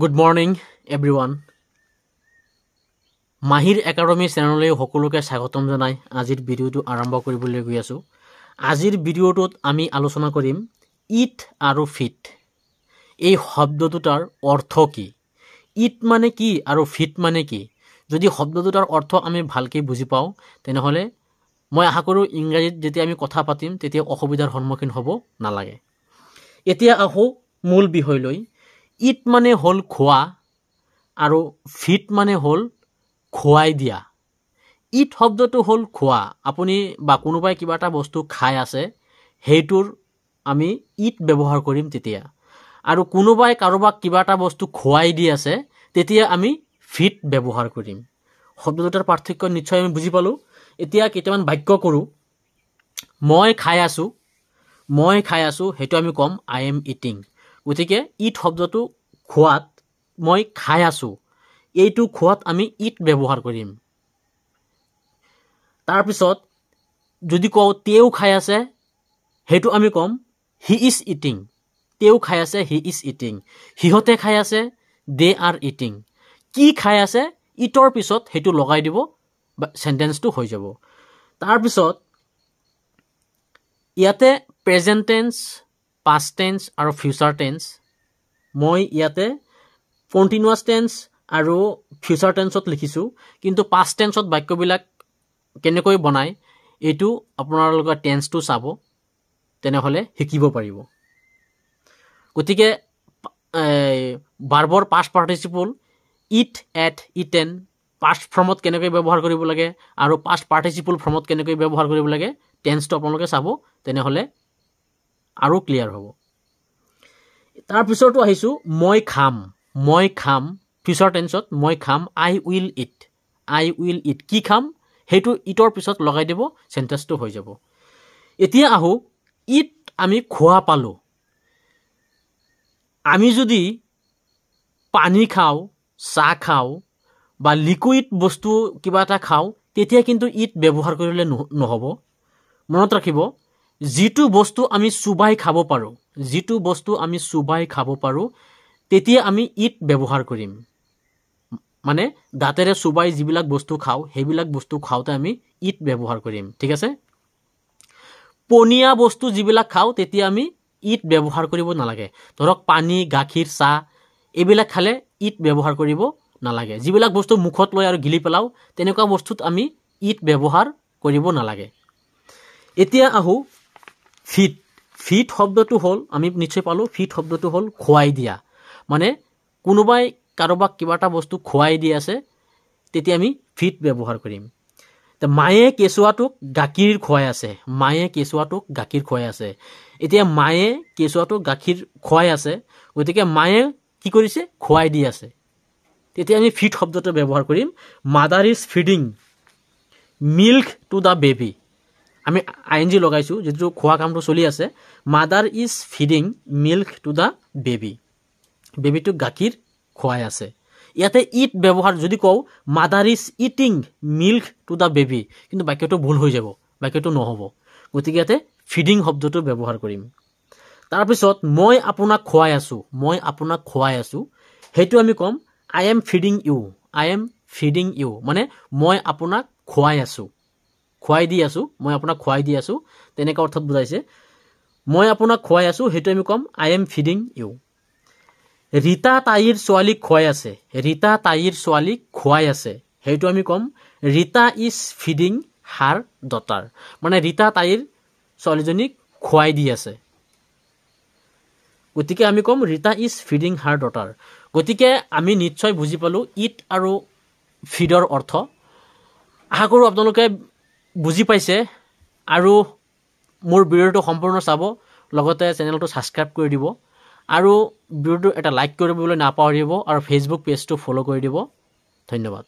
Good morning, everyone. মাহিৰ academy চেনেললৈ সকলোকে স্বাগতম জনাই আজিৰ ভিডিঅ'টো আৰম্ভ কৰিবলৈ গৈ আছো। আজিৰ ভিডিঅ'টোত আমি আলোচনা কৰিম ইট আৰু ফিট। এই শব্দ দুটাৰ অৰ্থ কি? ইট মানে কি আৰু ফিট মানে কি? যদি শব্দ দুটাৰ অৰ্থ আমি ভালকৈ বুজি পাওঁ তেনেহলে মই আশা কৰোঁ ইংৰাজীত যেতিয়া আমি কথা পাতিম তেতিয়া অসুবিধাৰ সন্মুখীন হ'ব নালাগে। এতিয়া আহো মূল বিষয়লৈ। ইট মানে হ'ল খোৱা আৰু ফিট মানে হ'ল খুৱাই দিয়া। ইট শব্দটো হ'ল খোৱা। আপুনি বা কোনোবাই কিবা এটা বস্তু খাই আছে সেইটোৰ আমি ইট ব্যৱহাৰ কৰিম তেতিয়া। আৰু কোনোবাই কাৰোবাক কিবা এটা বস্তু খুৱাই দি আছে তেতিয়া আমি ফিট ব্যৱহাৰ কৰিম। শব্দ দুটাৰ পাৰ্থক্য নিশ্চয় আমি বুজি পালোঁ। এতিয়া কেইটামান বাক্য কৰোঁ। মই খাই আছোঁ সেইটো আমি ক'ম আই এম ইটিং। গতিকে ইট শব্দটো খোৱাত, মই খাই আছোঁ এইটো খোৱাত আমি ইট ব্যৱহাৰ কৰিম। তাৰপিছত যদি কওঁ তেওঁ খাই আছে সেইটো আমি ক'ম হি ইজ ইটিং। তেওঁ খাই আছে হি ইজ ইটিং। সিহঁতে খাই আছে দে আৰ ইটিং। কি খাই আছে ইটৰ পিছত সেইটো লগাই দিব বা চেণ্টেন্সটো হৈ যাব। তাৰপিছত ইয়াতে প্ৰেজেণ্ট টেন্স, পাষ্ট টেন্স আৰু ফিউচাৰ টেন্স। মই ইয়াতে কণ্টিনিউৱাছ টেন্স আৰু ফিউচাৰ টেন্সত লিখিছোঁ, কিন্তু পাষ্ট টেন্সত বাক্যবিলাক কেনেকৈ বনায় এইটো আপোনালোকে টেন্সটো চাব, তেনেহ'লে শিকিব পাৰিব। গতিকে ভাৰ্বৰ past participle eat, ate, eaten past ফৰ্মত কেনেকৈ ব্যৱহাৰ কৰিব লাগে আৰু পাষ্ট পাৰ্টিচিপল ফৰ্মত কেনেকৈ ব্যৱহাৰ কৰিব লাগে টেন্সটো আপোনালোকে চাব, তেনেহ'লে আৰু ক্লিয়াৰ হ'ব। তাৰপিছতো আহিছোঁ মই খাম ফিউচাৰ টেন্সত মই খাম আই উইল ইট। কি খাম সেইটো ইটৰ পিছত লগাই দিব, চেণ্টেন্সটো হৈ যাব। এতিয়া আহোঁ ইট আমি খোৱা পালোঁ। আমি যদি পানী খাওঁ, চাহ খাওঁ বা লিকুইড বস্তু কিবা এটা খাওঁ তেতিয়া কিন্তু ইট ব্যৱহাৰ কৰিলে নহ'ব। মনত ৰাখিব, যিটো বস্তু আমি চুবাই খাব পাৰোঁ তেতিয়া আমি ইট ব্যৱহাৰ কৰিম। মানে দাঁতেৰে চুবাই যিবিলাক বস্তু খাওঁ সেইবিলাক বস্তু খাওঁতে আমি ইট ব্যৱহাৰ কৰিম। ঠিক আছে? পনীয়া বস্তু যিবিলাক খাওঁ তেতিয়া আমি ইট ব্যৱহাৰ কৰিব নালাগে। ধৰক পানী, গাখীৰ, চাহ এইবিলাক খালে ইট ব্যৱহাৰ কৰিব নালাগে। যিবিলাক বস্তু মুখত লৈ আৰু গিলি পেলাওঁ তেনেকুৱা বস্তুত আমি ইট ব্যৱহাৰ কৰিব নালাগে। এতিয়া আহোঁ ফিট শব্দটো হ'ল, আমি নিশ্চয় পালোঁ, ফিট শব্দটো হ'ল খুৱাই দিয়া। মানে কোনোবাই কাৰোবাক কিবা এটা বস্তু খুৱাই দি আছে তেতিয়া আমি ফিট ব্যৱহাৰ কৰিম। মায়ে কেঁচুৱাটোক গাখীৰ খুৱাই আছে। এতিয়া মায়ে কেঁচুৱাটোক গাখীৰ খুৱাই আছে, গতিকে মায়ে কি কৰিছে খুৱাই দি আছে, তেতিয়া আমি ফিট শব্দটো ব্যৱহাৰ কৰিম। Mother is feeding milk to the baby. আমি ING লগাইছোঁ, যিটো খোৱা কামটো চলি আছে। Mother is feeding milk to the baby. বেবিটোক গাখীৰ খুৱাই আছে। ইয়াতে ইট ব্যৱহাৰ যদি কওঁ mother is eating milk to the baby, কিন্তু বাক্যটো ভুল হৈ যাব, বাক্যটো নহ'ব। গতিকে ইয়াতে ফিডিং শব্দটো ব্যৱহাৰ কৰিম। তাৰপিছত মই আপোনাক খুৱাই আছোঁ সেইটো আমি ক'ম আই এম ফিডিং ইউ। মানে মই আপোনাক খুৱাই দি আছোঁ তেনেকুৱা অৰ্থত বুজাইছে। মই আপোনাক খুৱাই আছোঁ সেইটো আমি ক'ম I am feeding you. Rita তাইৰ ছোৱালীক খুৱাই আছে সেইটো আমি ক'ম Rita is feeding her daughter. মানে ৰীতা তাইৰ ছোৱালীজনীক খুৱাই দি আছে, গতিকে আমি ক'ম Rita is feeding her daughter. গতিকে আমি নিশ্চয় বুজি পালোঁ ইট আৰু ফিডৰ অৰ্থ। আশা কৰোঁ আপোনালোকে বুজি পাইছে আৰু মোৰ ভিডিঅ'টো সম্পূৰ্ণ চাব, লগতে চেনেলটো ছাবস্ক্ৰাইব কৰি দিব আৰু ভিডিঅ'টো এটা লাইক কৰিবলৈ নাপাহৰিব আৰু ফেচবুক পেজটো ফ'ল' কৰি দিব। ধন্যবাদ।